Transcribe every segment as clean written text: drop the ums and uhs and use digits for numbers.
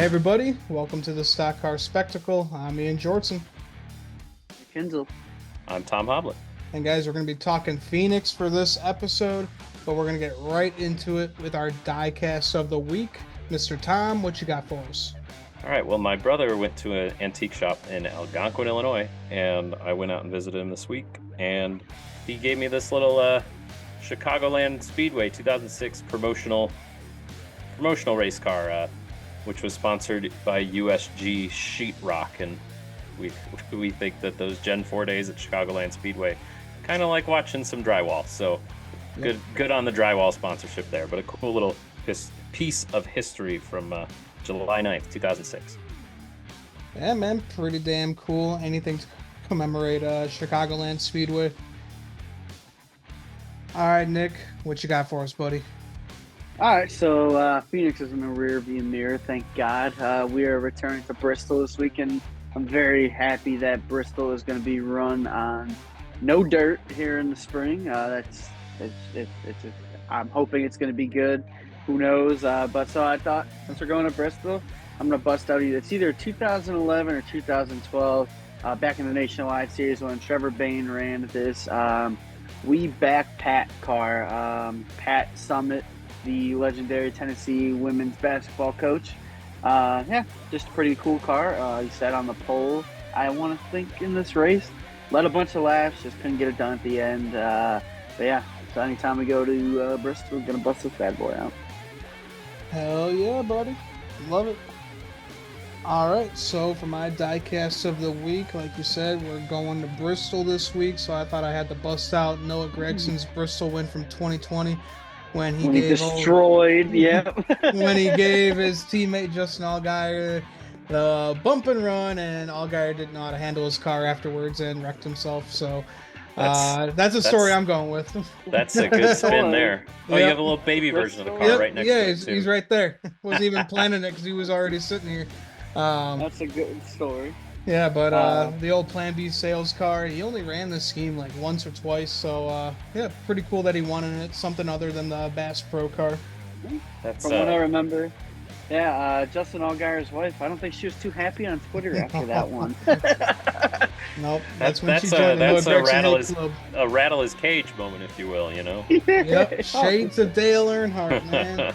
everybody, welcome to the Stock Car Spectacle. I'm Ian Jortson. Kindle. I'm Tom Hoblet. And guys, we're going to be talking Phoenix for this episode, but we're going to get right into it with our diecast of the week. Mr. Tom, what you got for us? All right, well, my brother went to an antique shop in Algonquin, Illinois, and I went out and visited him this week, and he gave me this little Chicagoland Speedway 2006 promotional race car, which was sponsored by USG Sheetrock, and we think that those Gen 4 days at Chicagoland Speedway kind of like watching some drywall. So good on the drywall sponsorship there, but a cool little piece of history from July 9th, 2006. Yeah, man, pretty damn cool. Anything to commemorate Chicagoland Speedway. All right, Nick, what you got for us, buddy? All right, so Phoenix is in the rear view mirror, thank God. We are returning to Bristol this weekend. I'm very happy that Bristol is going to be run on no dirt here in the spring. I'm hoping it's going to be good. Who knows? But so I thought, since we're going to Bristol, I'm going to bust out either 2011 or 2012, back in the Nationwide Series when Trevor Bayne ran this. We back Pat car, Pat Summit, the legendary Tennessee women's basketball coach. Just a pretty cool car. He sat on the pole, I want to think, in this race. Led a bunch of laps, just couldn't get it done at the end. So anytime we go to Bristol, we're going to bust this bad boy out. Hell yeah, buddy. Love it. All right, so for my diecast of the week, like you said, we're going to Bristol this week, so I thought I had to bust out Noah Gregson's Bristol win from 2020 when he destroyed, when he gave his teammate Justin Allgaier the bump and run, and Allgaier didn't know how to handle his car afterwards and wrecked himself. So that's a story I'm going with. That's a good spin there. Oh, you have a little baby version of the car right next to it, too. He's right there. Wasn't even planning it because he was already sitting here. That's a good story. Yeah, but the old Plan B sales car, he only ran this scheme like once or twice. So, pretty cool that he won in it. Something other than the Bass Pro car. From what I remember, Justin Allgaier's wife, I don't think she was too happy on Twitter after that one. Nope. That's when she joined a rattle his cage moment, if you will, you know? Yep. Shades of Dale Earnhardt, man.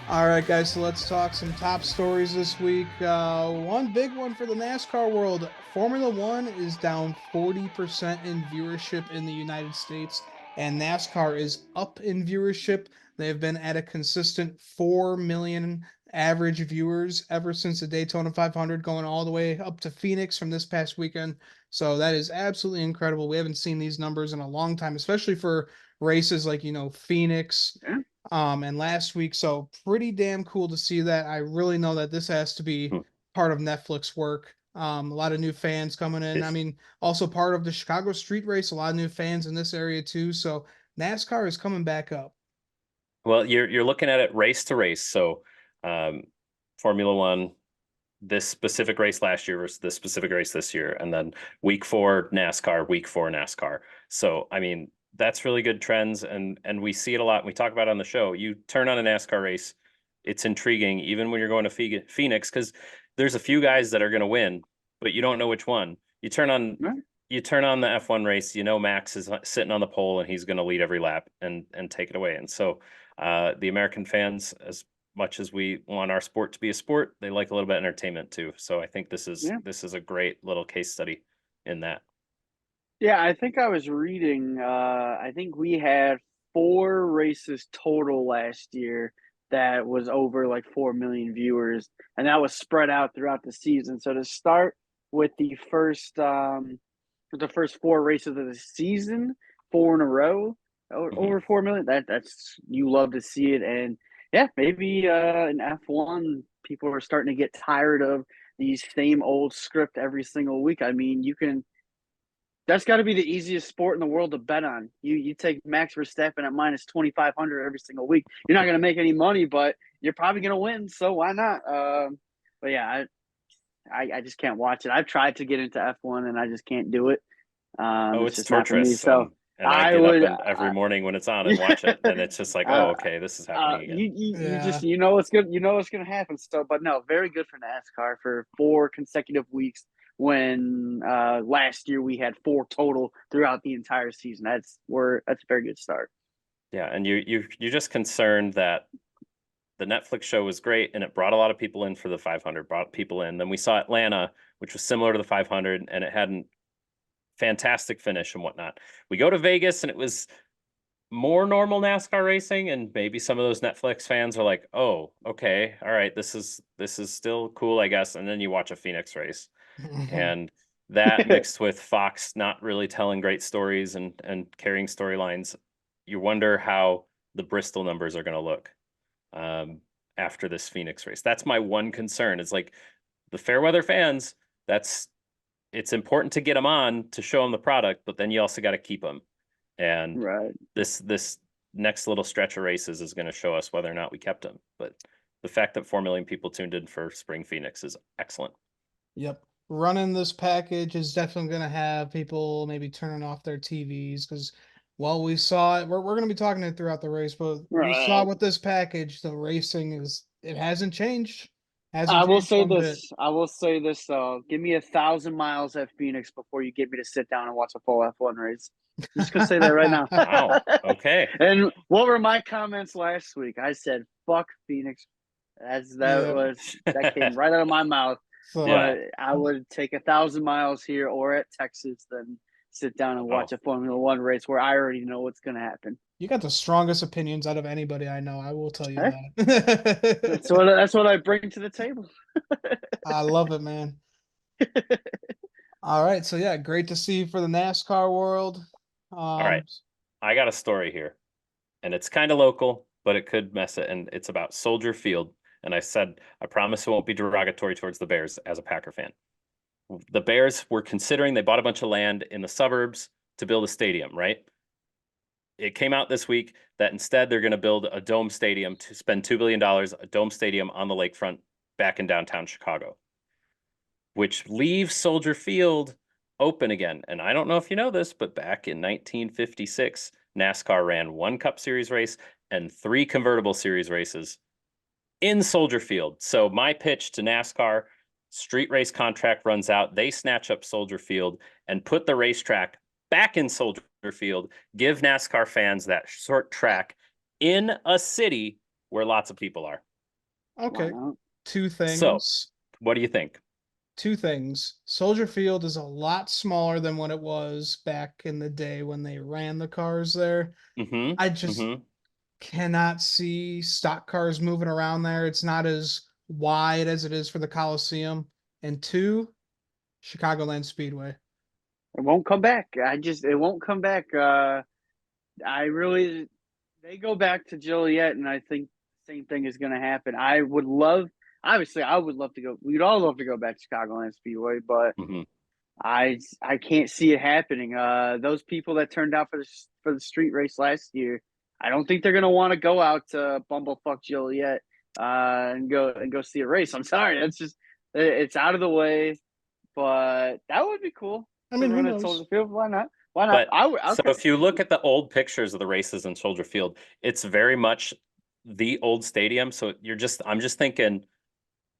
All right, guys, so let's talk some top stories this week. One big one for the NASCAR world. Formula One is down 40% in viewership in the United States, and NASCAR is up in viewership. They've been at a consistent 4 million average viewers ever since the Daytona 500, going all the way up to Phoenix from this past weekend. So that is absolutely incredible. We haven't seen these numbers in a long time, especially for races like, Phoenix. Yeah. And last week. So pretty damn cool to see that. I really know that this has to be part of Netflix work. A lot of new fans coming in. I mean, also part of the Chicago street race, a lot of new fans in this area too. So NASCAR is coming back up. Well, you're looking at it race to race. So Formula One, this specific race last year versus this specific race this year, and then week 4 NASCAR. So, I mean, that's really good trends, and we see it a lot. We talk about it on the show. You turn on a NASCAR race, it's intriguing, even when you're going to Phoenix, because there's a few guys that are going to win, but you don't know which one. You turn on the F1 race, Max is sitting on the pole, and he's going to lead every lap and take it away. And so the American fans, as much as we want our sport to be a sport, they like a little bit of entertainment too. So I think this is a great little case study in that. Yeah, I think I was reading, I think we had 4 races total last year that was over like 4 million viewers, and that was spread out throughout the season. So to start with the first 4 races of the season, 4 in a row, over 4 million, that's, you love to see it. And maybe in F1, people are starting to get tired of these same old script every single week. I mean, that's got to be the easiest sport in the world to bet on. You take Max Verstappen at minus 2,500 every single week. You're not going to make any money, but you're probably going to win. So why not? I just can't watch it. I've tried to get into F1 and I just can't do it. It's torturous. So and I I get up would. and every morning when it's on and watch it, and it's just like, oh, uh, okay, this is happening again. you Yeah. just you know what's good. You know what's gonna happen. So, but no, very good for NASCAR for 4 consecutive weeks. When last year we had 4 total throughout the entire season. That's a very good start. Yeah, and you're just concerned that the Netflix show was great and it brought a lot of people in for the 500, brought people in. Then we saw Atlanta, which was similar to the 500, and it had a fantastic finish and whatnot. We go to Vegas and it was more normal NASCAR racing, and maybe some of those Netflix fans are like, "Oh, okay, all right, this is still cool, I guess." And then you watch a Phoenix race, and that mixed with Fox not really telling great stories and carrying storylines, you wonder how the Bristol numbers are going to look after this Phoenix race. That's my one concern. It's like the Fairweather fans. It's important to get them on to show them the product, but then you also got to keep them. And Right. this next little stretch of races is going to show us whether or not we kept them. But the fact that 4 million people tuned in for Spring Phoenix is excellent. Yep. Running this package is definitely going to have people maybe turning off their TVs because, well, we saw it. We're going to be talking it throughout the race, but we saw Right. with this package, the racing it hasn't changed. Hasn't I will changed say one bit. this. I will say this though. Give me 1,000 miles at Phoenix before you get me to sit down and watch a full F1 race. I'm just gonna say that right now. Wow. Okay. And what were my comments last week? I said, "Fuck Phoenix." Yeah. That came right out of my mouth. So Yeah. But I would take 1,000 miles here or at Texas than sit down and Oh, watch a Formula One race where I already know what's gonna happen. you got the strongest opinions out of anybody I know. I will tell you Hey, that. that's what I bring to the table. I love it, man. All right, so yeah, great to see you for the NASCAR world. all right. I got a story here, and it's kind of local, but it could mess it. And it's about Soldier Field. And I said, I promise it won't be derogatory towards the Bears as a Packer fan. The Bears were considering, they bought a bunch of land in the suburbs to build a stadium, right? It came out this week that instead they're going to build a dome stadium to spend $2 billion, a dome stadium on the lakefront back in downtown Chicago, which leaves Soldier Field open again. And I don't know if you know this, but back in 1956, NASCAR ran 1 Cup Series race and 3 convertible series races in Soldier Field. So my pitch to NASCAR, street race contract runs out. They snatch up Soldier Field and put the racetrack back in Soldier Field, give NASCAR fans that short track in a city where lots of people are. Why Okay, not? two So, things. what do you think? Two things. Soldier Field is a lot smaller than what it was back in the day when they ran the cars there. I Mm-hmm. just Mm-hmm. cannot see stock cars moving around there. It's not as wide as it is for the Coliseum. And two, Chicagoland Speedway. It won't come back. It won't come back. I really they go back to Joliet, and I think the same thing is going to happen. Obviously, I would love to go. We'd all love to go back to Chicagoland Speedway, but Mm-hmm. I can't see it happening. Those people that turned out for the street race last year, I don't think they're going to want to go out to bumblefuck Joliet and go see a race. I'm sorry, that's just it's out of the way. But that would be cool I to mean, who run at Soldier knows? Field. Why not? Why not? But so if you look at the old pictures of the races in Soldier Field, it's very much the old stadium. So I'm just thinking,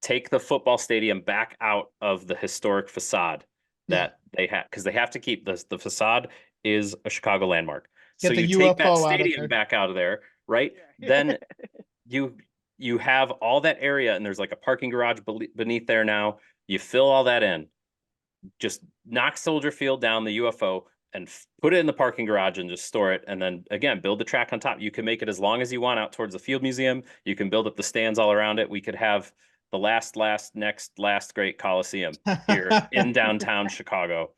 take the football stadium back out of the historic facade Yeah. that they have, because they have to keep the facade is a Chicago landmark. So Get the you take that UFO out of stadium there. back out of there, right? Yeah. Then you you have all that area, and there's like a parking garage beneath there now. You fill all that in, just knock Soldier Field down, the UFO, and put it in the parking garage and just store it. And then again, build the track on top. You can make it as long as you want out towards the Field Museum. You can build up the stands all around it. We could have the last great Coliseum here in downtown Chicago.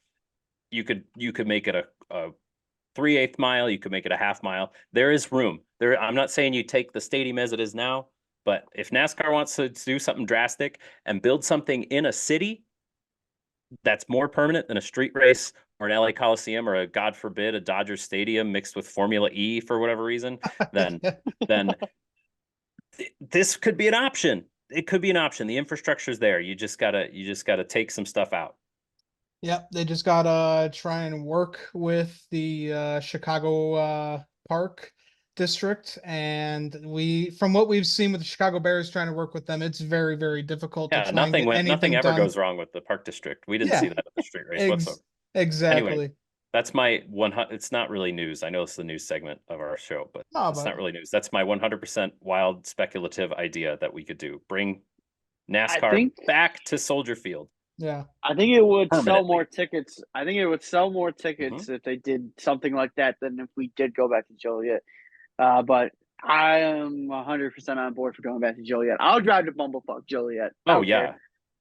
You could make it a 3/8 mile. You could make it a half mile. There is room there. I'm not saying you take the stadium as it is now, but if NASCAR wants to do something drastic and build something in a city that's more permanent than a street race or an LA Coliseum or, a God forbid, a Dodger Stadium mixed with Formula E for whatever reason, then this could be an option. It could be an option. The infrastructure's there. You just gotta take some stuff out. Yep, they just gotta try and work with the Chicago Park district, and from what we've seen with the Chicago Bears trying to work with them, it's very, very difficult to Yeah, try and get nothing anything ever done. goes wrong with the Park District. We didn't see Yeah, that at the street race whatsoever. Anyway, exactly. that's my 100. It's not really news. I know it's the news segment of our show, but No, it's but not really news. That's my 100% wild speculative idea that we could do. Bring I NASCAR think back to Soldier Field yeah. I think it would sell more permanently. tickets. I think it would sell more Hmm. tickets if they did something like that than if we did go back to Joliet. But I am 100% on board for going back to Joliet. I'll drive to Bumblefuck Joliet. I Oh don't care. yeah.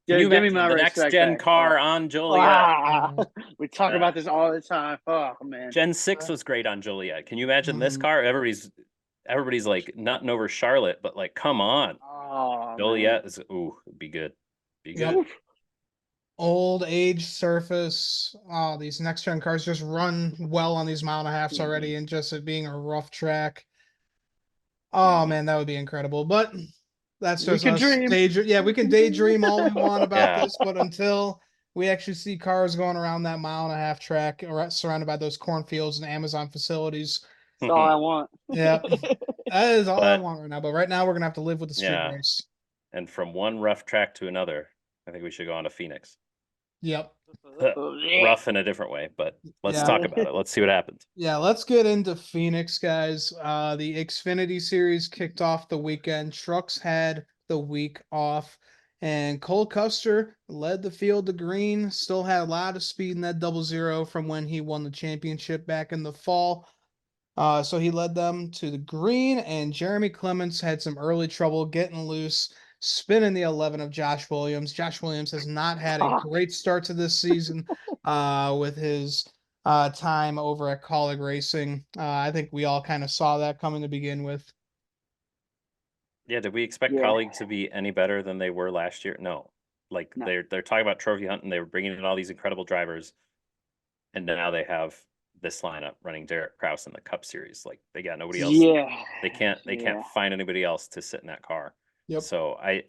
Can you Give me my imagine the next respect gen back. car on Joliet? Ah, Uh, we talk Uh, about this all the time. Oh man. Gen 6 was great on Joliet. Can you imagine this mhm. car? Everybody's like nutting over Charlotte, but like come on. Oh man. Joliet is ooh, be good. Be good. Yep. Oof. Old age surface. Oh, these next gen cars just run well on these mile and a halfs already, and just it being a rough track. Oh Mhm. man, that would be incredible. But that's We just could us dream. daydream. Yeah, we can daydream all we want about Yeah. this, but until we actually see cars going around that mile and a half track surrounded by those cornfields and Amazon facilities. That's all I want. Yeah, that is all I But want right now. But right now, we're gonna have to live with the street yeah, race. and from one rough track to another, I think we should go on to Phoenix. Yep. Rough in a different way, but let's Yeah. talk about it. Let's see what happens. Yeah, let's get into Phoenix, guys. The Xfinity Series kicked off the weekend. Trucks had the week off, and Cole Custer led the field to green. Still had a lot of speed in that double zero from when he won the championship back in the fall. So he led them to the green, and Jeremy Clements had some early trouble getting loose, spinning the 11 of Josh Williams. Josh Williams has not had a Fuck. great start to this season with his time over at Colleague Racing. I think we all kind of saw that coming to begin with. Yeah, did we expect Yeah. Colleague to be any better than they were last year? No. Like No. they're talking about trophy hunting, they were bringing in all these incredible drivers, and now they have this lineup running Derek Kraus in the Cup Series. Like they got nobody else. Yeah. They can't Yeah. find anybody else to sit in that car. Yep. So I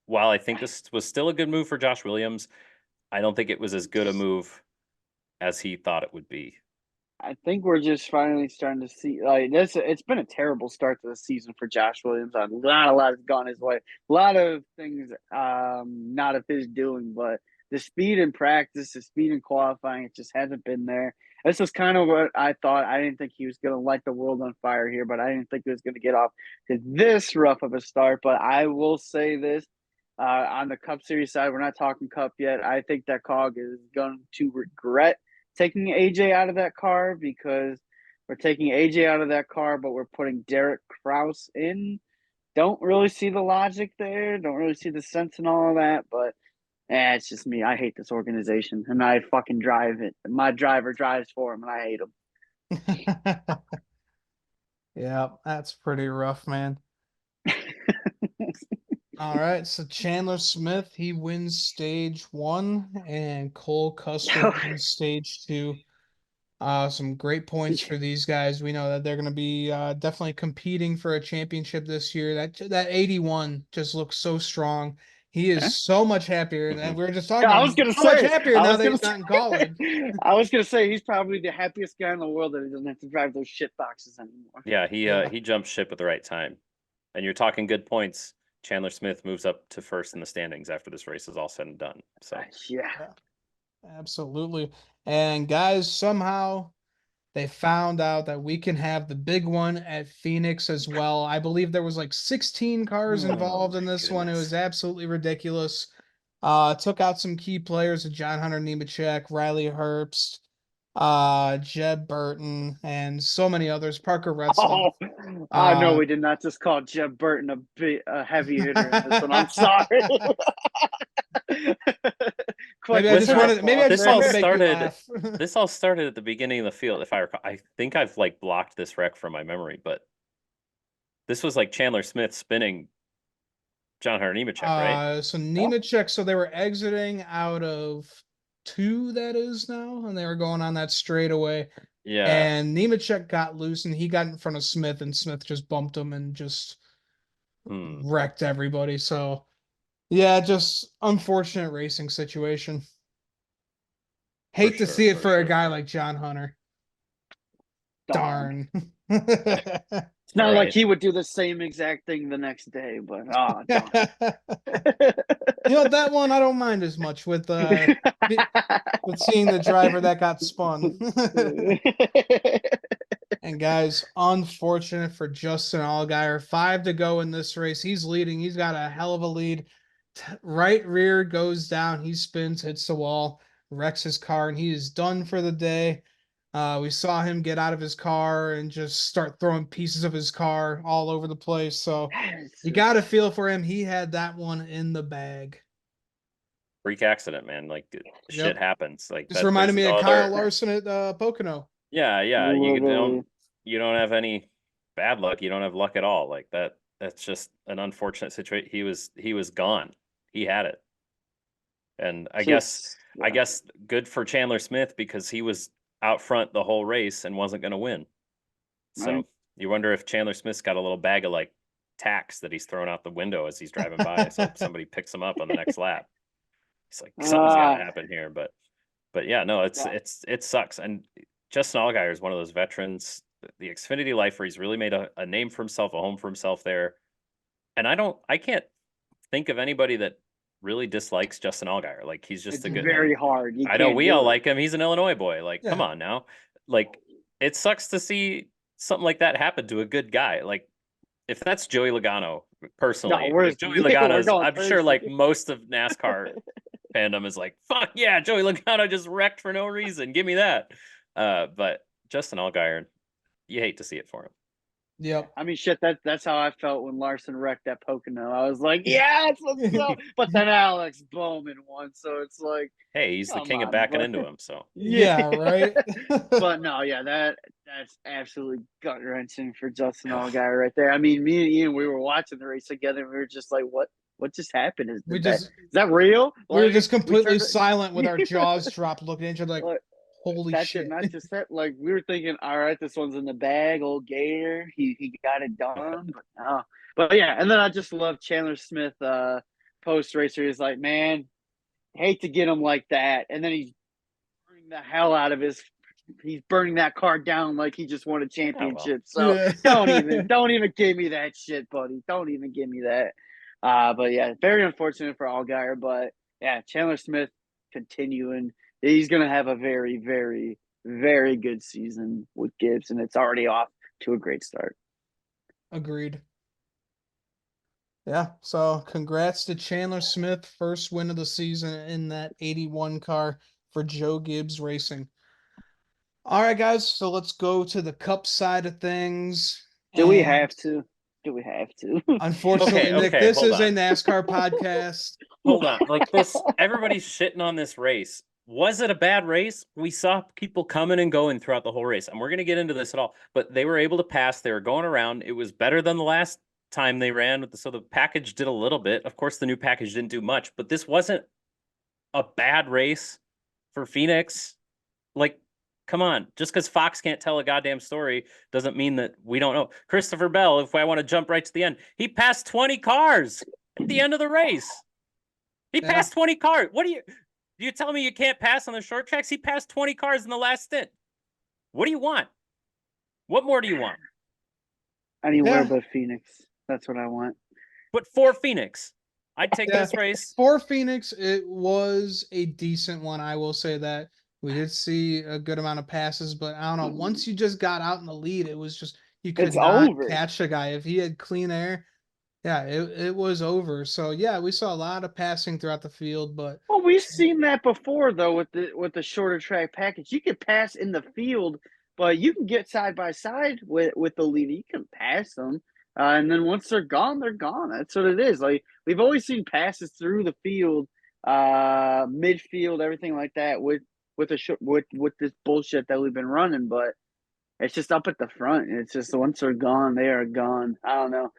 while I think this was still a good move for Josh Williams, I don't think it was as good a move as he thought it would be. I think we're just finally starting to see like this. It's been a terrible start to the season for Josh Williams. Not a lot has gone his way. A lot of things not of his doing, but the speed in practice, the speed in qualifying, it just hasn't been there. This is kind of what I thought. I didn't think he was going to light the world on fire here, but I didn't think he was going to get off to this rough of a start. But I will say this. On the Cup Series side, we're not talking Cup yet. I think that Cog is going to regret taking AJ out of that car because we're taking AJ out of that car, but we're putting Derek Kraus in. Don't really see the logic there. Don't really see the sense in all of that, but it's just me. I hate this organization, and I fucking drive it. My driver drives for him, and I hate Yeah, that's pretty rough, man. him. All right, so Chandler Smith, he wins stage one, and Cole Custer wins stage two. Some great points for these guys. We know that they're going to be definitely competing for a championship this year. That 81 just looks so strong. He is so much happier, and Mhm. we were just Yeah, talking I about was him. gonna So much say, happier I now was that gonna he's say, not in college. I was gonna say he's probably the happiest guy in the world that he doesn't have to drive those shit boxes anymore. Yeah, Yeah, he jumped ship at the right time. And you're talking good points. Chandler Smith moves up to first in the standings after this race is all said and done. So Yeah. yeah, absolutely. And guys, somehow they found out that we can have the big one at Phoenix as well. I believe there was like 16 cars oh involved in my this one. It was goodness. absolutely ridiculous. Took out some key players: John Hunter Nemechek, Riley Herbst, Jeb Burton, and so many others. Parker Retzlaff. Oh, I know Uh, we did not just call Jeb Burton a heavy hitter in this one. I'm sorry. Quick maybe I just Listen, recap wanted maybe I pause just this there. wanted all to make you started laugh. this all started at the beginning of the field. If I recall, I think I've like blocked this wreck from my memory, but this was like Chandler Smith spinning John Hunter Nemechek, right? So Yeah. Nemechek, so they were exiting out of two, that is now, and they were going on that straightaway. Yeah. And Nemechek got loose and he got in front of Smith, and Smith just bumped him and just Hmm. wrecked everybody. So yeah, just unfortunate racing situation. Hate to see it for for a sure. guy like John Hunter. Darn. It's not like he would do the same exact thing the next day, but darn. That one I don't mind as much with seeing the driver that got spun. And guys, unfortunate for Justin Allgaier. 5 to go in this race. He's leading. He's got a hell of a lead. Right rear goes down. He spins, hits the wall, wrecks his car, and he is done for the day. We saw him get out of his car and just start throwing pieces of his car all over the place. So you got to feel for him. He had that one in the bag. Freak accident, man. Like shit happens. Like just that reminded me no of other... Kyle Larson at Pocono. Yeah. You don't have any bad luck. You don't have luck at all. Like that's just an unfortunate situation. He was gone. He had it. And I guess good for Chandler Smith because he was out front the whole race and wasn't going to win. So you wonder if Chandler Smith's got a little bag of like tacks that he's throwing out the window as he's driving by. So somebody picks him up on the next lap. He's like, something's got to happen here. But yeah, no, it sucks. And Justin Allgaier is one of those veterans, the Xfinity lifer. He's really made a name for himself, a home for himself there. And I can't think of anybody that really dislikes Justin Allgaier. Like he's just a good. Very hard. I know we all like him. He's an Illinois boy. Like, come on now. Like, it sucks to see something like that happen to a good guy. Like, if that's Joey Logano, personally, Joey Logano's, I'm sure like most of NASCAR fandom is like, fuck yeah, Joey Logano just wrecked for no reason. Give me that. But Justin Allgaier, you hate to see it for him. Yep. I mean, shit, that's how I felt when Larson wrecked at Pocono. I was like, yes, let's go. But then Alex Bowman won. So it's like, hey, he's the king of backing into him. So yeah, right. But no, yeah, that's absolutely gut wrenching for Justin Allgaier right there. I mean, me and Ian, we were watching the race together, and we were just like, what just happened? Is that real? We were just completely silent with our jaws dropped, looking at each other like, holy shit. Not just that, like we were thinking, all right, this one's in the bag, old Gator. He got it done. But no. But yeah, and then I just love Chandler Smith post racer. He's like, man, hate to get him like that. And then he's burning the hell out of he's burning that car down like he just won a championship. So don't even give me that shit, buddy. Don't even give me that. But yeah, very unfortunate for Allgaier. But yeah, Chandler Smith continuing. He's going to have a very, very, very good season with Gibbs, and it's already off to a great start. Agreed. Yeah, so congrats to Chandler Smith, first win of the season in that 81 car for Joe Gibbs Racing. All right, guys, so let's go to the Cup side of things. Do we have to? Unfortunately, Nick, this is a NASCAR podcast. Hold on. Like this, everybody's shitting on this race. Was it a bad race? We saw people coming and going throughout the whole race, and we're going to get into this at all. But they were able to pass. They were going around. It was better than the last time they ran. So the package did a little bit. Of course, the new package didn't do much, but this wasn't a bad race for Phoenix. Like, come on. Just because Fox can't tell a goddamn story doesn't mean that we don't know. Christopher Bell, if I want to jump right to the end, he passed 20 cars at the end of the race. He passed 20 cars. What do you tell me you can't pass on the short tracks? He passed 20 cars in the last stint. What do you want? What more do you want? Anywhere but Phoenix. That's what I want. But for Phoenix, I'd take this race. For Phoenix, it was a decent one. I will say that. We did see a good amount of passes, but I don't know. Once you just got out in the lead, it was just you could not catch a guy. If he had clean air, yeah, it was over. So yeah, we saw a lot of passing throughout the field, but we've seen that before though with the shorter track package. You could pass in the field, but you can get side by side with the leader. You can pass them, and then once they're gone, they're gone. That's what it is. Like we've always seen passes through the field, midfield, everything like that with this bullshit that we've been running, but it's just up at the front. It's just once they're gone, they are gone. I don't know.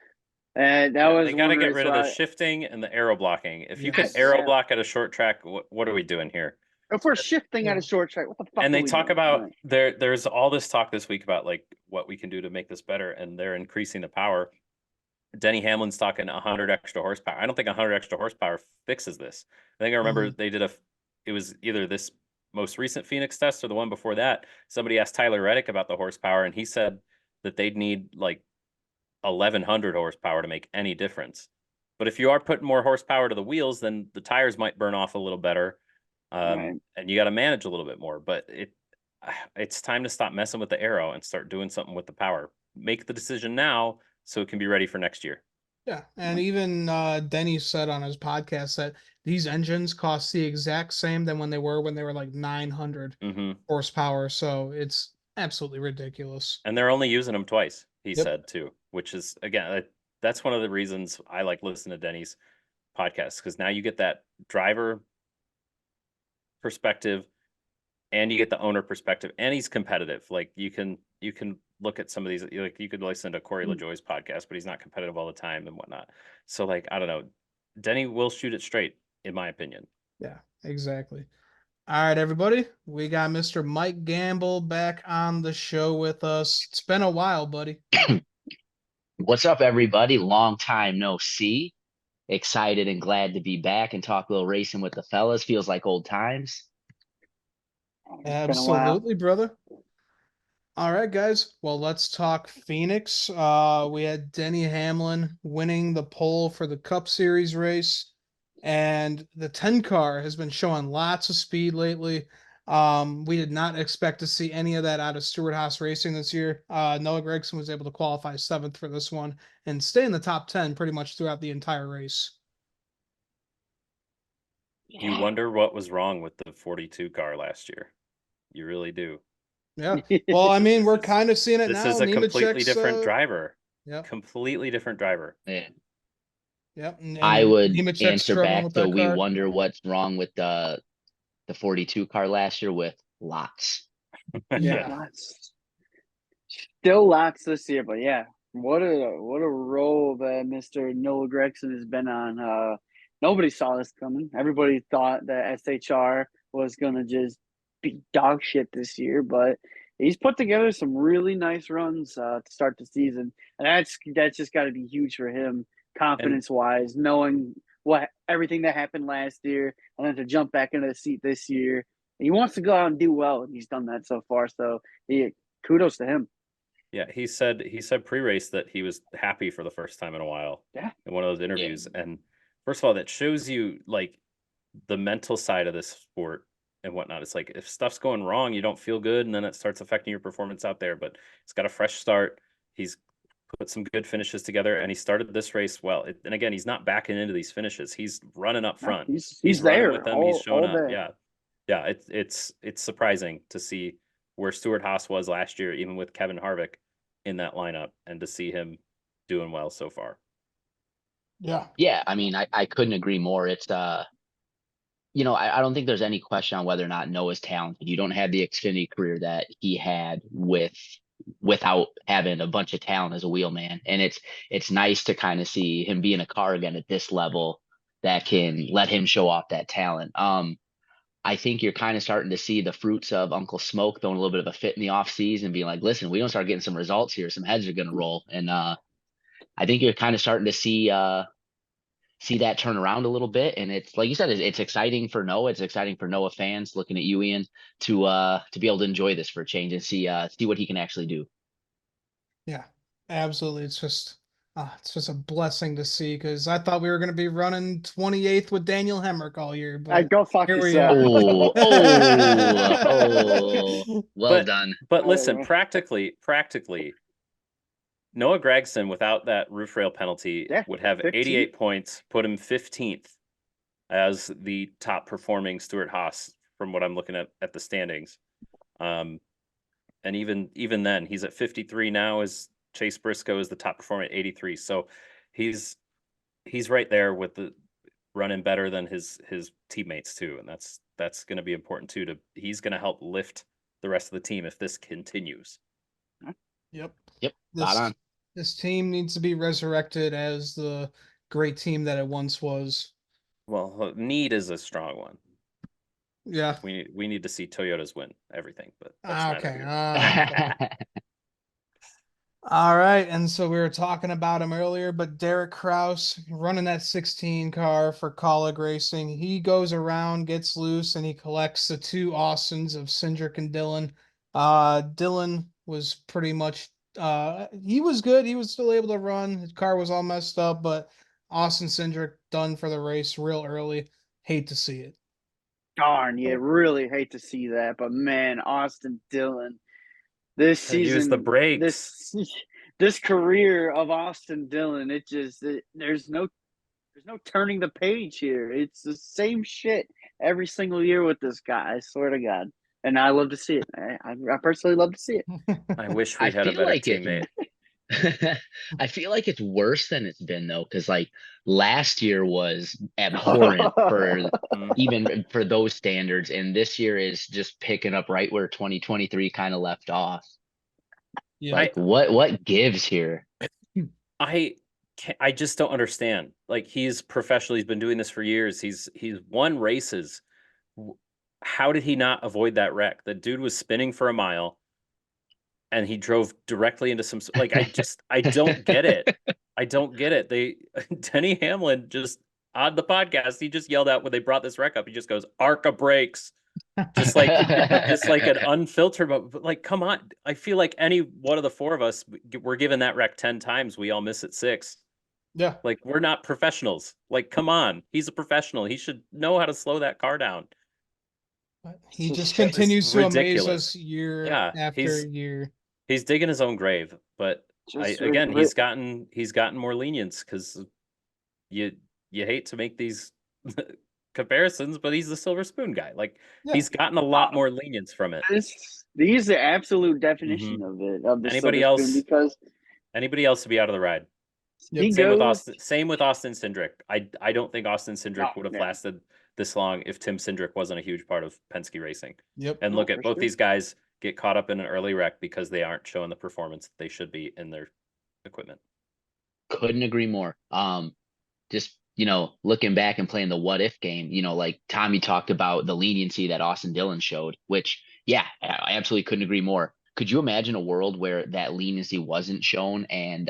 And they got to get rid of the shifting and the arrow blocking. If you can arrow block at a short track, what are we doing here? If we're shifting at a short track, what the fuck? And they talk about there's all this talk this week about like what we can do to make this better, and they're increasing the power. Denny Hamlin's talking 100 extra horsepower. I don't think 100 extra horsepower fixes this. I think I remember they did it was either this most recent Phoenix test or the one before that, somebody asked Tyler Reddick about the horsepower, and he said that they'd need like 1,100 horsepower to make any difference. But if you are putting more horsepower to the wheels, then the tires might burn off a little better, Right. and you got to manage a little bit more. But it's time to stop messing with the aero and start doing something with the power. Make the decision now so it can be ready for next year. Yeah, and even Denny said on his podcast that these engines cost the exact same than when they were like 900 horsepower. So it's absolutely ridiculous. And they're only using them twice, he Yep. said too, which is again, that's one of the reasons I like listening to Denny's podcast, because now you get that driver perspective and you get the owner perspective, and he's competitive. Like you can look at some of these, like you could listen to Corey LaJoie's podcast, but he's not competitive all the time and whatnot. So like, I don't know, Denny will shoot it straight, in my opinion. Yeah, exactly. All right, everybody. We got Mr. Mike Gamble back on the show with us. It's been a while, buddy. What's up, everybody? Long time no see. Excited and glad to be back and talk a little racing with the fellas. Feels like old times. It's been a while. Absolutely, brother. All right, guys. Well, let's talk Phoenix. We had Denny Hamlin winning the pole for the Cup Series race, and the 10 car has been showing lots of speed lately. We did not expect to see any of that out of Stewart-Haas Racing this year. Noah Gragson was able to qualify 7th for this one and stay in the top 10 pretty much throughout the entire race. You wonder what was wrong with the 42 car last year. You really do. Yeah. Well, I mean, we're This is- kind of seeing it This now. is a completely Nemechek's, different driver. Yeah. Completely different driver. Yeah. Yep. And I would Nemechek's answer struggling back with to that we car. wonder what's wrong with the 42 car last year with lots. Yeah. Still lots this year, but yeah, what a role that Mr. Noah Gragson has been on. Nobody saw this coming. Everybody thought that SHR was gonna just be dog shit this year, but he's put together some really nice runs to start the season, and that's just got to be huge for him, confidence wise, knowing what everything that happened last year, and then to jump back into the seat this year. He wants to go out and do well, and he's done that so far. So, kudos to him. Yeah, he said pre-race that he was happy for the first time in a while. Yeah. In one of those interviews. Yeah. And first of all, that shows you like the mental side of this sport and whatnot. It's like if stuff's going wrong, you don't feel good, and then it starts affecting your performance out there. But he's got a fresh start. He's put some good finishes together, and he started this race well. And again, he's not backing into these finishes. He's running up front. No, he's there with them. All, he's showing up. day. Yeah. It's surprising to see where Stewart-Haas was last year, even with Kevin Harvick in that lineup, and to see him doing well so far. Yeah. Yeah, I mean, I couldn't agree more. It's you know, I don't think there's any question on whether or not Noah's talented. You don't have the Xfinity career that he had without having a bunch of talent as a wheelman. And it's nice to kind of see him be in a car again at this level that can let him show off that talent. I think you're kind of starting to see the fruits of Uncle Smoke throwing a little bit of a fit in the off season, being like, listen, we don't start getting some results here, some heads are going to roll. And I think you're kind of starting to see that turn around a little bit. And it's like you said, it's exciting for Noah. It's exciting for Noah fans looking at you, Ian, to be able to enjoy this for a change and see what he can actually do. Yeah, absolutely. It's just a blessing to see, because I thought we were going to be running 28th with Daniel Hemrick all year, but go fuck here we yourself. are. Well done. But listen, practically, Noah Gragson, without that roof rail penalty, would have 15? 88 points, put him 15th as the top performing Stewart-Haas from what I'm looking at the standings. And even then, he's at 53 now. As Chase Briscoe is the top performer at 83. So he's right there with the running better than his teammates too, and that's going to be important too. He's going to help lift the rest of the team if this continues. Yep. Spot on. This team needs to be resurrected as the great team that it once was. Well, need is a strong one. Yeah. We need to see Toyotas win everything, but that's okay. All right, and so we were talking about him earlier, but Derek Kraus running that 16 car for Colleague Racing, he goes around, gets loose, and he collects the two Austins of Cindric and Dillon. Dillon was pretty much he was good. He was still able to run. His car was all messed up, but Austin Cindric done for the race real early. Hate to see it. Darn, you really hate to see that, but man, Austin Dillon, this They use the season, brakes. this career of Austin Dillon, there's no turning the page here. It's the same shit every single year with this guy. I swear to God, and I love to see it. I personally love to see it. I wish I we had a feel better like it's teammate. I feel like it's worse than it's been though, because like last year was abhorrent for Mm. even for those standards, and this year is just picking up right where 2023 kind of left off. Yeah. Like what gives here? I I just don't understand. Like he's professional. He's been doing this for years. He's won races. How did he not avoid that wreck? The dude was spinning for a mile, and he drove directly into some. Like I don't get it. I don't get it. They Denny Hamlin just on the podcast, he just yelled out when they brought this wreck up. He just goes, "Arca brakes." Just like an unfiltered, but like, come on. I feel like any one of the four of us, we're given that wreck 10 times. We all miss it 6. Yeah. Like, we're not professionals. Like, come on. He's a professional. He should know how to slow that car down. He just It's continues to amaze ridiculous. us year Yeah, after year. he's digging his own grave. But just again, he's gotten more lenience because you hate to make these comparisons, but he's the silver spoon guy. Like Yeah. he's gotten a lot more lenience from it. He's the absolute definition Mm-hmm. of the Anybody silver spoon else? because Anybody else to be out of the ride? Yep. he Same with goes. Austin. Same with Austin Cindric. I don't think Austin Cindric Oh, would have yeah. lasted this long if Tim Cindric wasn't a huge part of Penske Racing. Yep. And No, look at for both sure. these guys get caught up in an early wreck because they aren't showing the performance that they should be in their equipment. Couldn't agree more. Just looking back and playing the what if game, like Tommy talked about the leniency that Austin Dillon showed, which yeah, I absolutely couldn't agree more. Could you imagine a world where that leniency wasn't shown and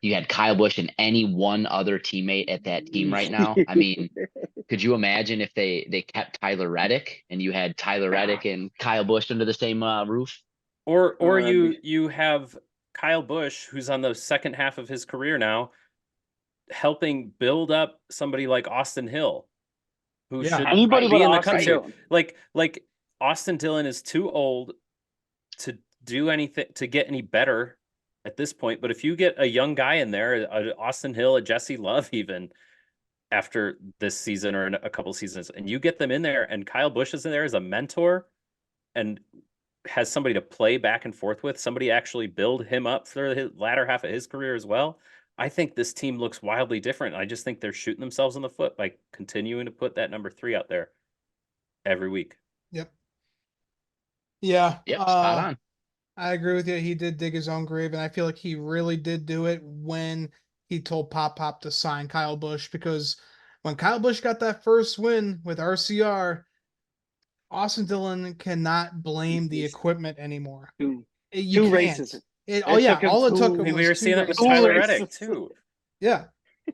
you had Kyle Busch and any one other teammate at that team right now? I mean, could you imagine if they kept Tyler Reddick and you had Tyler Reddick and Kyle Busch under the same roof? Or that'd you have Kyle Busch, who's on the second half of his career now, helping build up somebody like Austin Hill, who Yeah. should Anybody be but in the Austin country. Dillon. Like Austin Dillon is too old to do anything to get any better at this point. But if you get a young guy in there, a Austin Hill, a Jesse Love, even after this season or a couple seasons, and you get them in there, and Kyle Busch is in there as a mentor and has somebody to play back and forth with, somebody actually build him up for the latter half of his career as well. I think this team looks wildly different. I just think they're shooting themselves in the foot by continuing to put that number 3 out there every week. Yep. Yeah. Yep, spot on. I agree with you. He did dig his own grave, and I feel like he really did do it when he told Pop to sign Kyle Busch, because when Kyle Busch got that first win with RCR, Austin Dillon cannot blame the equipment anymore. You Two can't. races. All it took him We was were 2 seeing that with races. Tyler races. Reddick too. Yeah.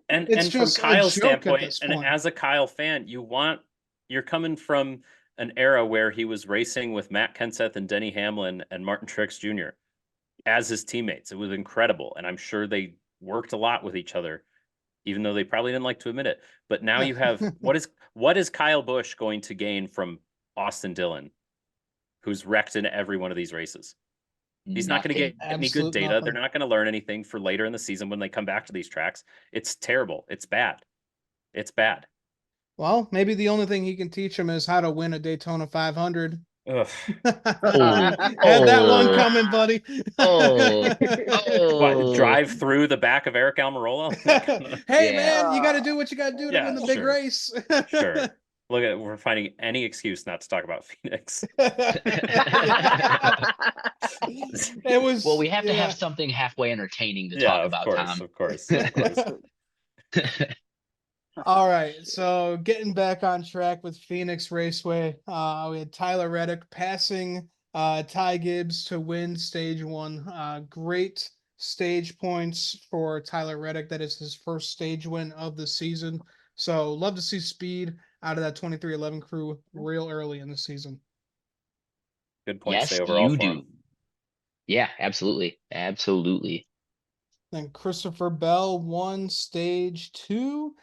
And It's and from just a Kyle's joke at standpoint, this and point. as a Kyle fan, you're coming from an era where he was racing with Matt Kenseth and Denny Hamlin and Martin Truex Jr. as his teammates. It was incredible, and I'm sure they worked a lot with each other, even though they probably didn't like to admit it. But now you have what is Kyle Busch going to gain from Austin Dillon, who's wrecked in every one of these races? He's not going to get any good data. Nothing. They're not going to learn anything for later in the season when they come back to these tracks. It's terrible. It's bad. It's bad. Well, maybe the only thing he can teach him is how to win a Daytona 500. Ugh. Had that one coming, buddy. What, drive through the back of Eric Almirola? Hey, Yeah. man, you got to do what you got to do to win the big sure. race. Sure. Look at we're finding any excuse not to talk about Phoenix. It was Well, we have to have something halfway entertaining to talk about, Tom. Of course. All right, so getting back on track with Phoenix Raceway, we had Tyler Reddick passing Ty Gibbs to win stage 1. Great stage points for Tyler Reddick. That is his first stage win of the season. So love to see speed out of that 2311 crew real early in the season. Good point Yes, stay overall you for him. do. Yeah, absolutely. Absolutely. Then Christopher Bell won stage 2.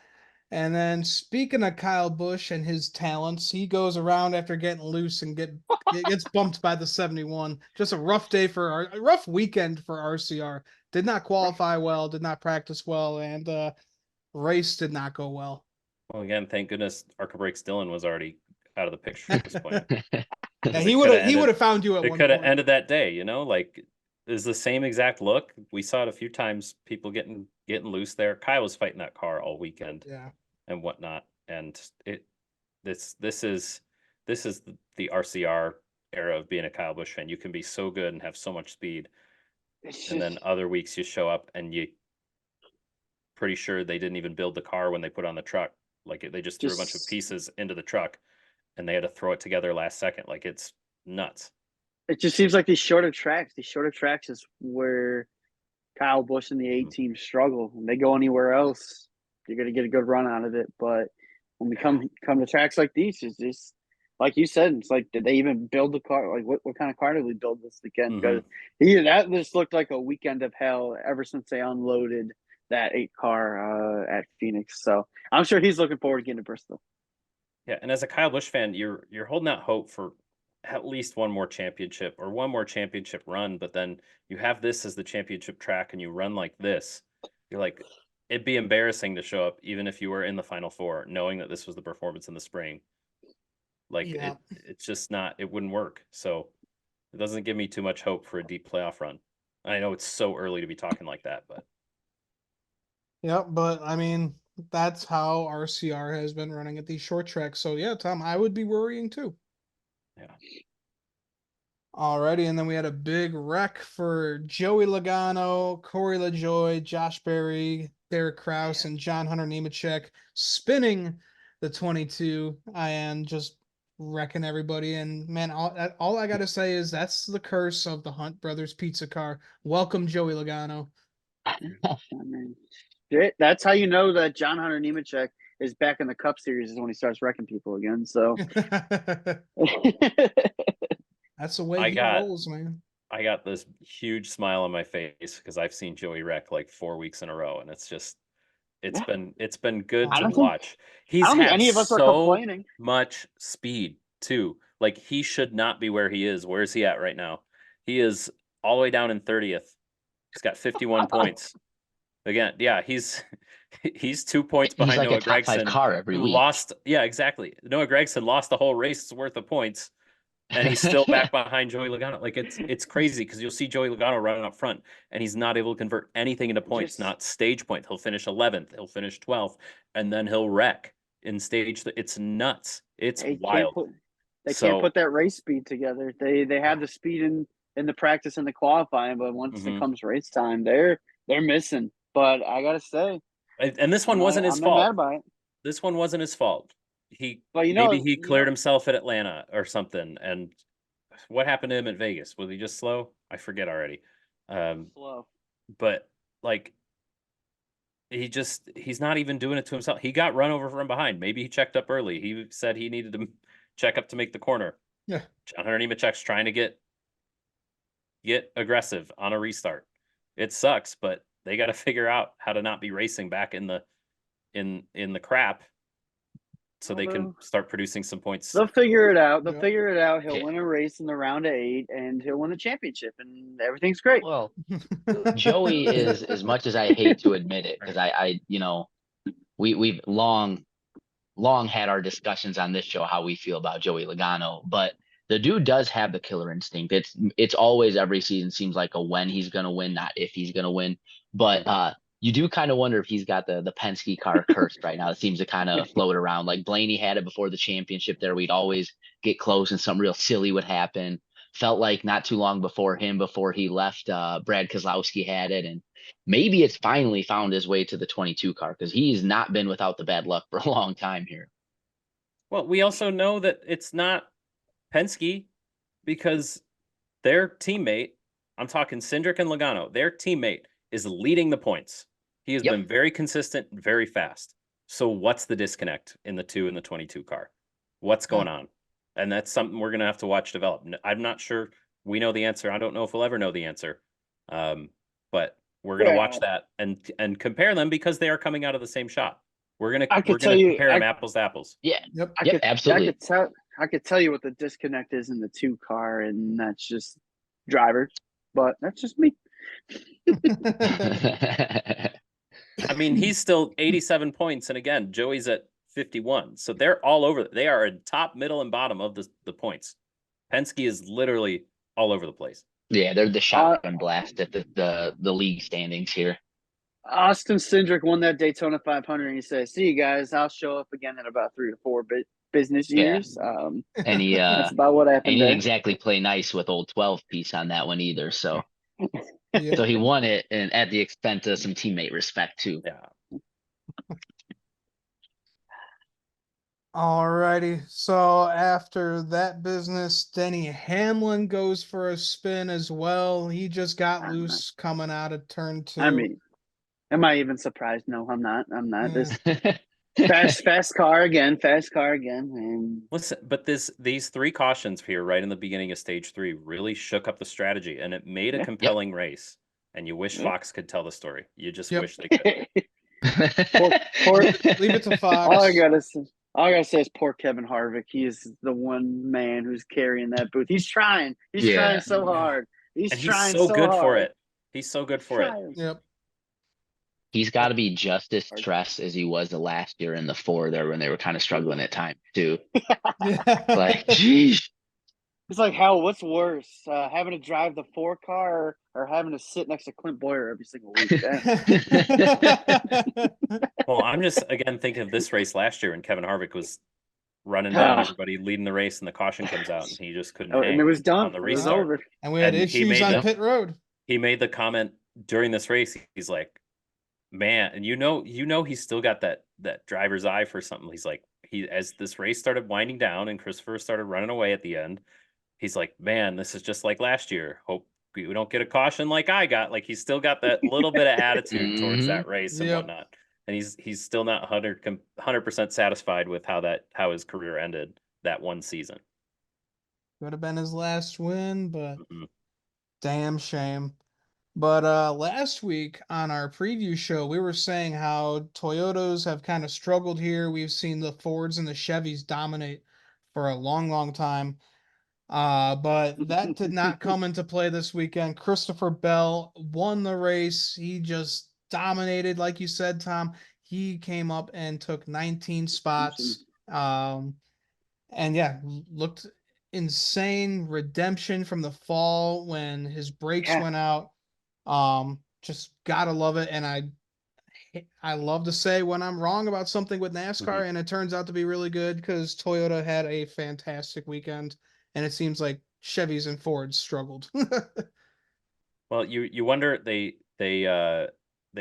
And then speaking of Kyle Busch and his talents, he goes around after getting loose and gets bumped by the 71. Just a rough day a rough weekend for RCR. Did not qualify well, did not practice well, and race did not go well. Well, again, thank goodness Arca Breaks Dylan was already out of the picture at this point. Yeah, 'Cause he it would coulda have ended- found you at It one could have point. ended that day, you know, like is the same exact look. We saw it a few times, people getting loose there. Kyle was fighting that car all weekend Yeah. and whatnot. And this is the RCR era of being a Kyle Busch fan. You can be so good and have so much speed. It's And then just other weeks you show up and you pretty sure they didn't even build the car when they put on the truck. Like they just threw a bunch of pieces into the truck and they had to throw it together last second. Like it's nuts. it just seems like these shorter tracks is where Kyle Busch and the A team struggle. When they go anywhere else, you're gonna get a good run out of it. But when we come to tracks like these, it's just like you said, it's like, did they even build the car? Like what kind of car did we build this weekend? Because that just looked like a weekend of hell ever since they unloaded that 8 car at Phoenix. So I'm sure he's looking forward to getting to Bristol. Yeah, and as a Kyle Busch fan, you're holding out hope for at least one more championship or one more championship run, but then you have this as the championship track and you run like this. You're like, it'd be embarrassing to show up even if you were in the final 4, knowing that this was the performance in the spring. Like Yeah. it's just not, it wouldn't work. So it doesn't give me too much hope for a deep playoff run. I know it's so early to be talking like that, but Yep, but I mean, that's how RCR has been running at these short tracks. So yeah, Tom, I would be worrying too. yeah. Alrighty, and then we had a big wreck for Joey Logano, Corey LaJoy, Josh Berry, Derek Kraus, and John Hunter Nemechek spinning the 22 and just wrecking everybody. And man, all I gotta say is that's the curse of the Hunt Brothers pizza car. Welcome, Joey Logano. I mean, that's how you know that John Hunter Nemechek is back in the Cup Series is when he starts wrecking people again. So That's the way he rolls, man. I got this huge smile on my face because I've seen Joey wreck like 4 weeks in a row, and it's just it's been good I to don't watch. He's I don't think had any of us are so complaining. much speed too. Like he should not be where he is. Where is he at right now? He is all the way down in 30th. He's got 51 points. Again, yeah, he's 2 points He's behind like Noah a top 5 Gragson, car every who week. lost. Yeah, exactly. Noah Gragson lost the whole race's worth of points, and he's still back behind Joey Logano. Like it's crazy because you'll see Joey Logano running up front, and he's not able to convert anything into points. Not stage point. He'll finish 11th. He'll finish 12th, and then he'll wreck in stage. It's nuts. It's wild. They can't put that race speed together. They have the speed in the practice and the qualifying, but once it comes race time, they're missing. But I gotta say, and this one wasn't his I'm fault. not mad about it. This one wasn't his fault. But maybe he cleared himself at Atlanta or something. And what happened to him at Vegas? Was he just slow? I forget already. Slow. But like he's not even doing it to himself. He got run over from behind. Maybe he checked up early. He said he needed to check up to make the corner. Yeah. John Hunter Nemechek's trying to get aggressive on a restart. It sucks, but they got to figure out how to not be racing back in the crap so they can start producing some points. They'll figure it out. He'll win a race in the round of 8 and he'll win the championship and everything's great. Well, Joey is, as much as I hate to admit it, because I we've long had our discussions on this show how we feel about Joey Logano, but the dude does have the killer instinct. It's always every season seems like a when he's gonna win, not if he's gonna win. But you do kind of wonder if he's got the Penske car cursed right now. It seems to kind of float around. Like Blaney had it before the championship there. We'd always get close and something real silly would happen. Felt like not too long before he left, Brad Keselowski had it. And maybe it's finally found his way to the 22 car because he's not been without the bad luck for a long time here. Well, we also know that it's not Penske because their teammate, I'm talking Cindric and Logano, their teammate is leading the points. He has Yep. been very consistent, very fast. So what's the disconnect in the 2 and the 22 car? What's going on? And that's something we're going to have to watch develop. I'm not sure we know the answer. I don't know if we'll ever know the answer. But we're going to watch that and compare them because they are coming out of the same shot. We're going to compare them apples to apples. Yeah. Yep. Absolutely. I could tell you what the disconnect is in the 2 car, and that's just driver. But that's just me. I mean, he's still 87 points, and again, Joey's at 51. So they're all over. They are in top, middle, and bottom of the points. Penske is literally all over the place. Yeah, they're the shotgun blast at the league standings here. Austin Cindric won that Daytona 500, and he said, "See you guys. I'll show up again in about 3 to 4 business years." And he that's about what happened. And he didn't exactly play nice with old 12 piece on that one either. So, Yeah. so he won it, and at the expense of some teammate respect too. Yeah. Alrighty. So after that business, Denny Hamlin goes for a spin as well. He just got loose coming out of turn 2. I mean, am I even surprised? No, I'm not. I'm not. Yeah. This fast car again. And listen, but these 3 cautions here right in the beginning of stage 3 really shook up the strategy, and it made a compelling race. And you wish Fox could tell the story. You just wish they could. Leave it to Fox. All I gotta say is poor Kevin Harvick. He is the one man who's carrying that booth. He's trying. He's trying so hard. He's trying so good hard. for it. He's so good for it. Yep. He's got to be just as stressed as he was the last year in the 4 there when they were kind of struggling at times too. Like, geez. It's like, Hal, what's worse, having to drive the 4 car or having to sit next to Clint Boyer every single week? Well, I'm just again thinking of this race last year when Kevin Harvick was running down everybody, leading the race, and the caution comes out, and he just couldn't hang. And it was done. On the It was restart. over. And we had issues on pit road. He made the comment during this race. He's like, "Man," and you know, he's still got that driver's eye for something. He's like, as this race started winding down and Christopher started running away at the end, he's like, "Man, this is just like last year. Hope we don't get a caution like I got." Like he's still got that little bit of attitude towards that race and whatnot. And he's still not 100% satisfied with how his career ended that one season. Could have been his last win, but damn shame. But last week on our preview show, we were saying how Toyotas have kind of struggled here. We've seen the Fords and the Chevys dominate for a long, long time. But that did not come into play this weekend. Christopher Bell won the race. He just dominated, like you said, Tom. He came up and took 19 spots. And yeah, looked insane. Redemption from the fall when his brakes went out. Just gotta love it. And I love to say when I'm wrong about something with NASCAR, and it turns out to be really good because Toyota had a fantastic weekend. And it seems like Chevys and Fords struggled. Well, you wonder they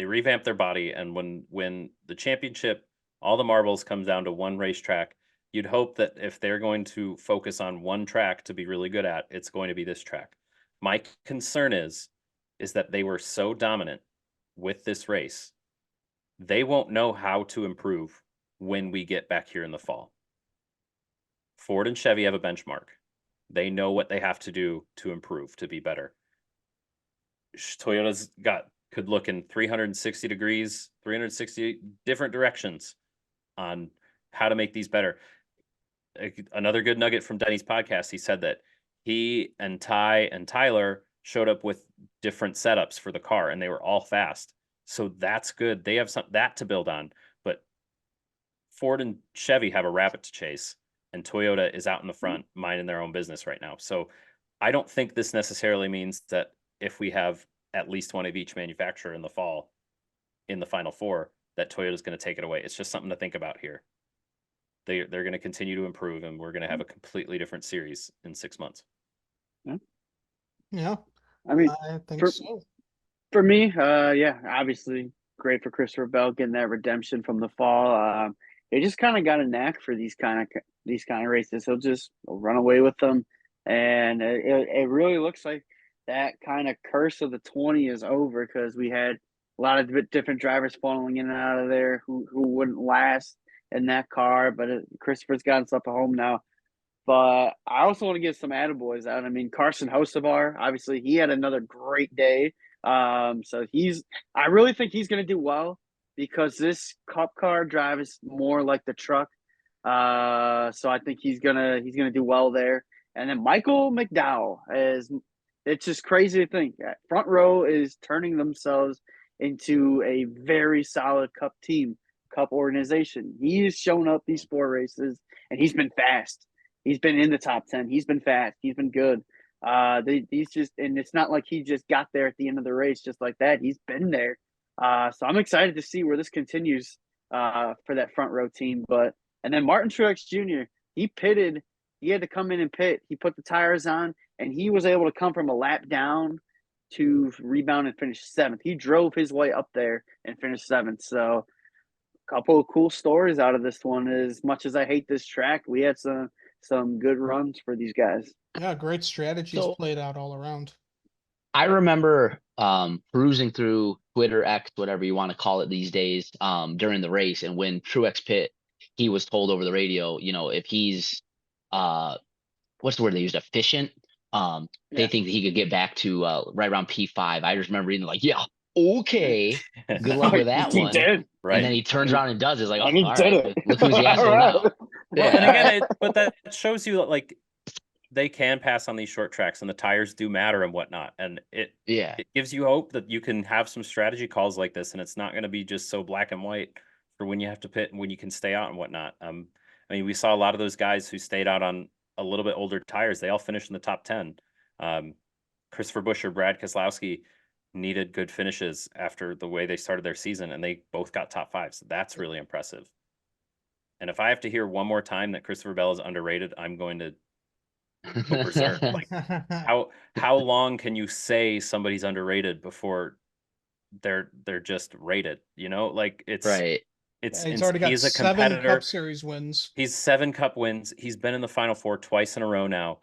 revamped their body, and when the championship, all the marbles comes down to one racetrack, you'd hope that if they're going to focus on one track to be really good at, it's going to be this track. My concern is that they were so dominant with this race, they won't know how to improve when we get back here in the fall. Ford and Chevy have a benchmark. They know what they have to do to improve, to be better. Toyota's could look in 360 degrees, 360 different directions on how to make these better. Another good nugget from Denny's podcast, he said that he and Ty and Tyler showed up with different setups for the car, and they were all fast. So that's good. They have that to build on. But Ford and Chevy have a rabbit to chase, and Toyota is out in the front minding their own business right now. So I don't think this necessarily means that if we have at least one of each manufacturer in the fall, in the Final Four, that Toyota's going to take it away. It's just something to think about here. They're going to continue to improve, and we're going to have a completely different series in 6 months. Yeah. I mean, I think so. For me, obviously great for Christopher Bell getting that redemption from the fall. He just kind of got a knack for these kind of races. He'll run away with them. and it really looks like that kind of curse of the 20 is over because we had a lot of different drivers funneling in and out of there who wouldn't last in that car. But Christopher's got himself a home now. But I also want to get some attaboys out. I mean, Carson Hocevar, obviously, he had another great day. So I really think he's going to do well because this Cup car drive is more like the truck. So I think he's gonna do well there. And then Michael McDowell it's just crazy to think front row is turning themselves into a very solid Cup team, Cup organization. He's shown up these 4 races and he's been fast. He's been in the top 10. He's been fast. He's been good. He's just, and it's not like he just got there at the end of the race just like that. He's been there. So I'm excited to see where this continues for that front row team. And then Martin Truex Jr., he pitted. He had to come in and pit. He put the tires on, and he was able to come from a lap down to rebound and finish 7th. He drove his way up there and finished 7th. So a couple of cool stories out of this one. As much as I hate this track, we had some good runs for these guys. Yeah, great strategies So- played out all around. I remember perusing through Twitter, X, whatever you want to call it these days, during the race, and when Truex pit, he was told over the radio, if he's what's the word they used, efficient, they think that he could get back to right around P5. I just remember reading like, yeah, okay, good luck with that he one. did. Right. And then he turns around and does it. It's like, oh, And he all did right, it. look who's the asshole Right. now. Well, Yeah. and again, but that shows you that like they can pass on these short tracks and the tires do matter and whatnot. And it gives you hope that you can have some strategy calls like this, and it's not going to be just so black and white for when you have to pit and when you can stay out and whatnot. I mean, we saw a lot of those guys who stayed out on a little bit older tires. They all finished in the top 10. Christopher Buescher, Brad Keselowski needed good finishes after the way they started their season, and they both got top 5s. So that's really impressive. And if I have to hear one more time that Christopher Bell is underrated, I'm going to go berserk. Like, how long can you say somebody's underrated before they're just rated? Like it's Right. He's already got he's a 7 competitor. Cup Series wins. He's 7 Cup wins. He's been in the Final Four twice in a row now.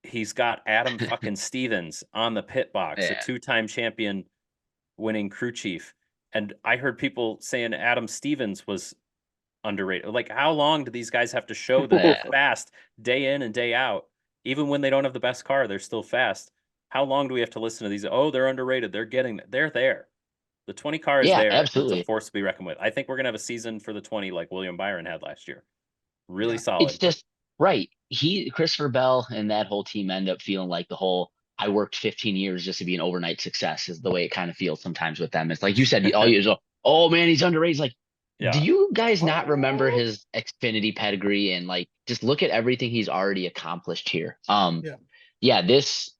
He's got Adam fucking Stevens on the pit box, a 2-time champion winning crew chief. And I heard people saying Adam Stevens was underrated. Like, how long do these guys have to show that they're fast day in and day out? Even when they don't have the best car, they're still fast. How long do we have to listen to these? Oh, they're underrated. They're there. The 20 car is there. Absolutely. It's a force to be reckoned with. I think we're going to have a season for the 20 like William Byron had last year. Really solid. It's just right. Christopher Bell and that whole team end up feeling like the whole I worked 15 years just to be an overnight success is the way it kind of feels sometimes with them. It's like you said, all you oh man, he's underrated. It's like, do you guys not remember his Xfinity pedigree and like just look at everything he's already accomplished here? This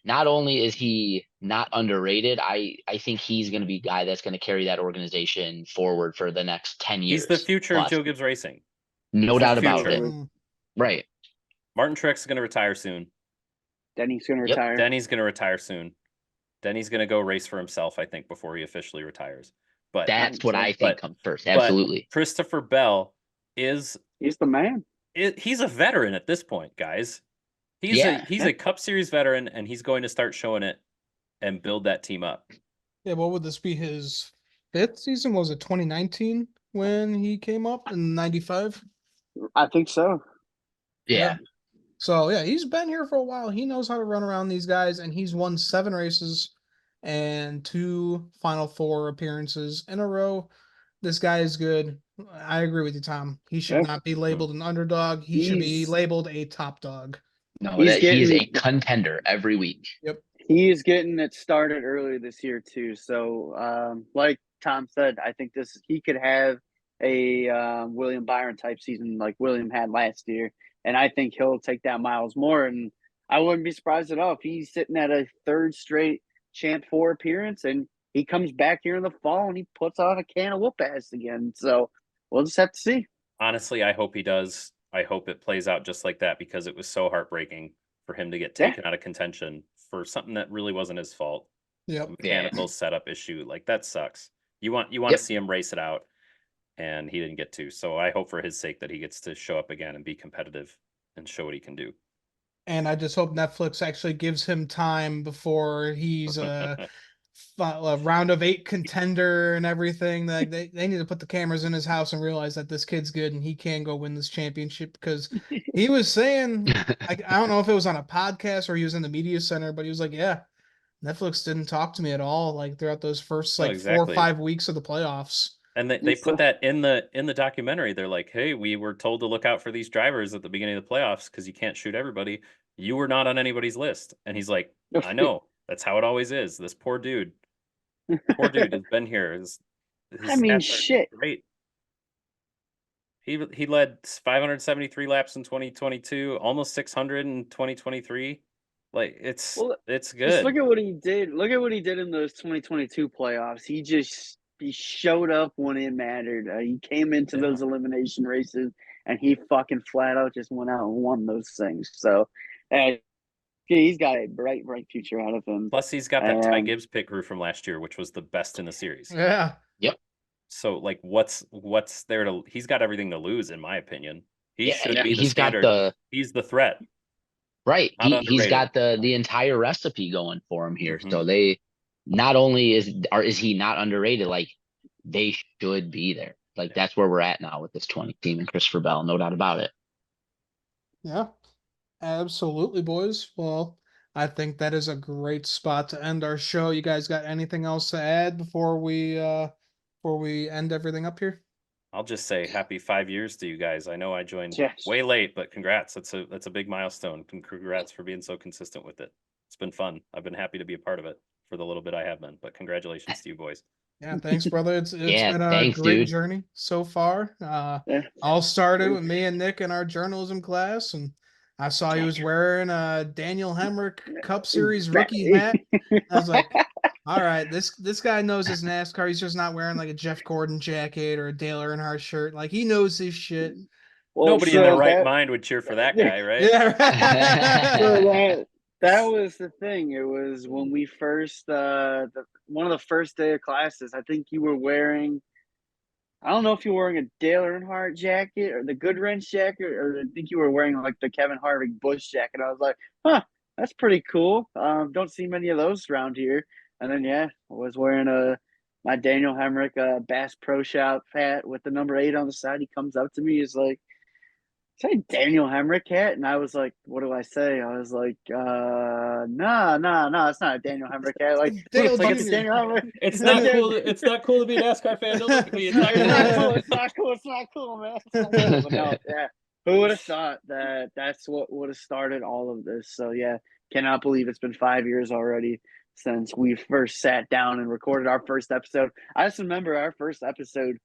not only is he not underrated, I think he's going to be a guy that's going to carry that organization forward for the next 10 years. He's the future of Joe Gibbs Racing. No doubt about it. Right. Martin Truex is going to retire soon. Denny's going to retire. Denny's going to retire soon. Denny's going to go race for himself, I think, before he officially retires. But that's what I think comes first. Absolutely. Christopher Bell he's the man. He's a veteran at this point, guys. He's a Cup Series veteran, and he's going to start showing it and build that team up. Yeah, what would this be, his 5th season? Was it 2019 when he came up in 95? I think so. Yeah. So, yeah, he's been here for a while. He knows how to run around these guys, and he's won 7 races and 2 Final Four appearances in a row. This guy is good. I agree with you, Tom. He should not be labeled an underdog. He should be labeled a top dog. No, he's a contender every week. Yep. He is getting it started earlier this year, too. So, like Tom said, I think he could have a William Byron type season like William had last year. And I think he'll take that miles more. And I wouldn't be surprised at all if he's sitting at a 3rd straight Champ 4 appearance and he comes back here in the fall and he puts on a can of whoop ass again. So we'll just have to see. Honestly, I hope he does. I hope it plays out just like that because it was so heartbreaking for him to get taken out of contention for something that really wasn't his fault. Yep. Mechanical setup issue. Like, that sucks. You want to see him race it out, and he didn't get to. So I hope for his sake that he gets to show up again and be competitive and show what he can do. and I just hope Netflix actually gives him time before he's a round of 8 contender and everything. Like they need to put the cameras in his house and realize that this kid's good and he can go win this championship, because he was saying, I don't know if it was on a podcast or he was in the media center, but he was like, yeah, Netflix didn't talk to me at all like throughout those first No, like 4 or exactly. 5 weeks of the playoffs. And they put that in the documentary. They're like, hey, we were told to look out for these drivers at the beginning of the playoffs because you can't shoot everybody. You were not on anybody's list. And he's like, I know. That's how it always is. This poor dude has been here. His I mean, stats are shit. great. He led 573 laps in 2022, almost 600 in 2023. Like it's Just good. look at what he did. Look at what he did in those 2022 playoffs. He showed up when it mattered. He came into those elimination races and he fucking flat out just went out and won those things. So, he's got a bright future out of him. Plus, he's got that Ty Gibbs pit crew from last year, which was the best in the series. Yeah. Yep. So, like, what's there to? He's got everything to lose, in my opinion. He should be the he's standard. He's the threat. Right. He's got the entire recipe going for him here. So they not only is he not underrated, like they should be there. Like that's where we're at now with this 20 team and Christopher Bell, no doubt about it. Yeah. Absolutely, boys. Well, I think that is a great spot to end our show. You guys got anything else to add before we end everything up here? I'll just say happy 5 years to you guys. I know I joined Yes. way late, but congrats. That's a big milestone. Congrats for being so consistent with it. It's been fun. I've been happy to be a part of it for the little bit I have been. But congratulations to you boys. Yeah, thanks, brother. It's Yeah, been a thanks, great dude. journey so far. All started with me and Nick in our journalism class, and I saw he was wearing a Daniel Hemrick Cup Series rookie hat. I was like, all right, this guy knows his NASCAR. He's just not wearing like a Jeff Gordon jacket or a Dale Earnhardt shirt. Like he knows his shit. Well, Nobody in their right mind would cheer for that guy, right? Yeah. So that was the thing. It was when we first one of the first day of classes. I think you were wearing. I don't know if you were wearing a Dale Earnhardt jacket or the Good Wrench jacket, or I think you were wearing like the Kevin Harvick Busch jacket. I was like, huh, that's pretty cool. Don't see many of those around here. And then I was wearing my Daniel Hemrick Bass Pro Shop hat with the number 8 on the side. He comes up to me, he's like, say Daniel Hemrick hat, and I was like, what do I say? I was like, nah, it's not a Daniel Hemrick hat. Like, Dale it's Jr. Daniel Hemrick. It's not cool. It's not cool to be a NASCAR fan. Don't look at me. It's not cool. It's not cool, man. It's not cool. But no, yeah. Who would have thought that's what would have started all of this? So yeah, cannot believe it's been 5 years already since we first sat down and recorded our first episode. I just remember our first episode.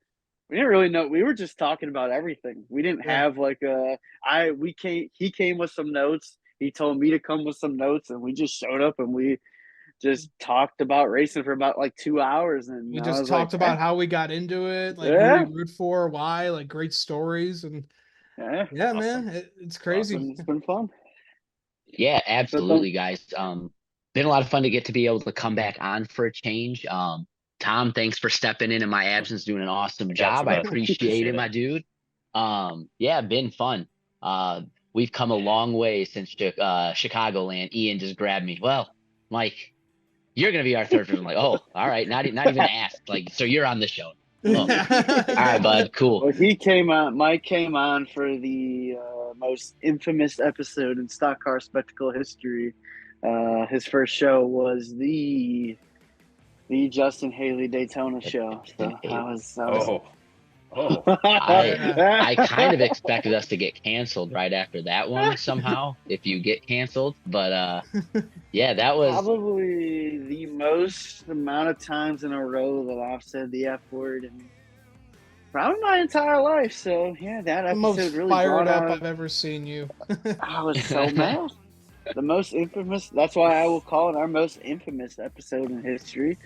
We didn't really know. We were just talking about everything. We didn't have like he came with some notes. He told me to come with some notes, and we just showed up and we just talked about racing for about like 2 hours. And we just talked about how we got into it, like who we root for, why, like great stories, and awesome. Man, it's crazy. Awesome. It's been fun. Yeah, absolutely, guys. Been a lot of fun to be able to come back on for a change. Tom, thanks for stepping in my absence, doing an awesome job. I appreciate it, my dude. Yeah, been fun. We've come a long way since Chicagoland. Ian just grabbed me. Well, Mike, you're gonna be our third person. I'm like, oh, all right, not even asked. Like, so you're on the show. Oh. All right, bud, cool. Well, Mike came on for the most infamous episode in stock car spectacle history. His first show was the Justin Haley Daytona show. So I kind of expected us to get canceled right after that one somehow, if you get canceled. But yeah, that was probably the most amount of times in a row that I've said the F word in probably my entire life. So yeah, that episode most really fired up I've ever seen you. I was so mad. The most infamous. That's why I will call it our most infamous episode in history.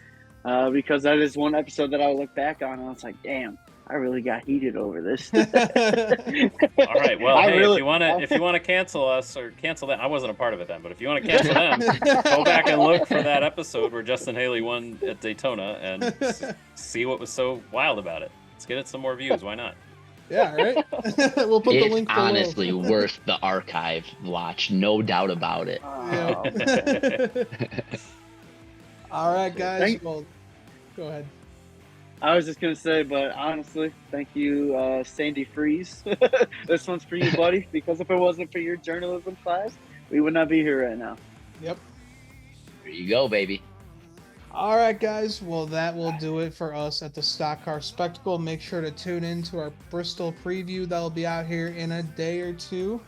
Because that is one episode that I'll look back on and I was like, damn, I really got heated over this. All right. Well, if you want to cancel us or cancel that, I wasn't a part of it then, but if you want to cancel them, go back and look for that episode where Justin Haley won at Daytona and see what was so wild about it. Let's get it some more views. Why not? Yeah, right. We'll put the It's link below. honestly worth the archive watch, no doubt about it. Oh, Yeah. All right, guys. Thank- Well, go ahead. I was just gonna say, but honestly, thank you, Sandy Freeze. This one's for you, buddy. Because if it wasn't for your journalism class, we would not be here right now. Yep. There you go, baby. All right, guys. Well, that will do it for us at the Stock Car Spectacle. Make sure to tune in to our Bristol preview. That'll be out here in a day or two.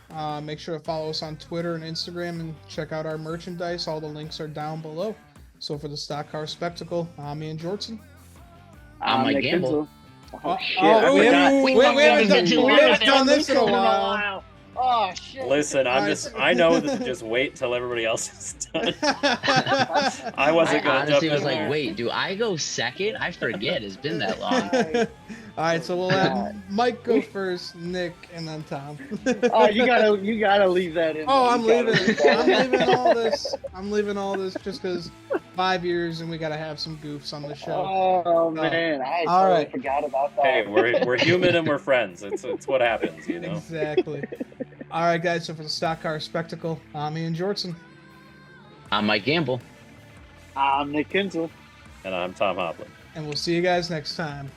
Make sure to follow us on Twitter and Instagram and check out our merchandise. All the links are down below. So for the Stock Car Spectacle, I'm Ian Jortson. I'm Mike Nick Gamble. Kinsel. Oh, shit. oh, I we forgot. haven't- we haven't done- we haven't done this in a while. Oh, shit. Listen, I know that to just wait until everybody else is done. I wasn't I gonna honestly jump was in like, there. wait, do I go second? I forget. It's been that long. All right, so we'll have Mike go first, Nick, and then Tom. Oh, you gotta leave that in. Oh, there. I'm You gotta leaving. leave that I'm in. leaving all this. I'm leaving all this just because 5 years and we gotta have some goofs on the show. Oh man, I All totally right. forgot about that. Hey, we're human and we're friends. It's what happens, you know. Exactly. All right, guys. So for the Stock Car Spectacle, I'm Ian Jortson. I'm Mike Gamble. I'm Nick Kinsel. And I'm Tom Hoplin. And we'll see you guys next time.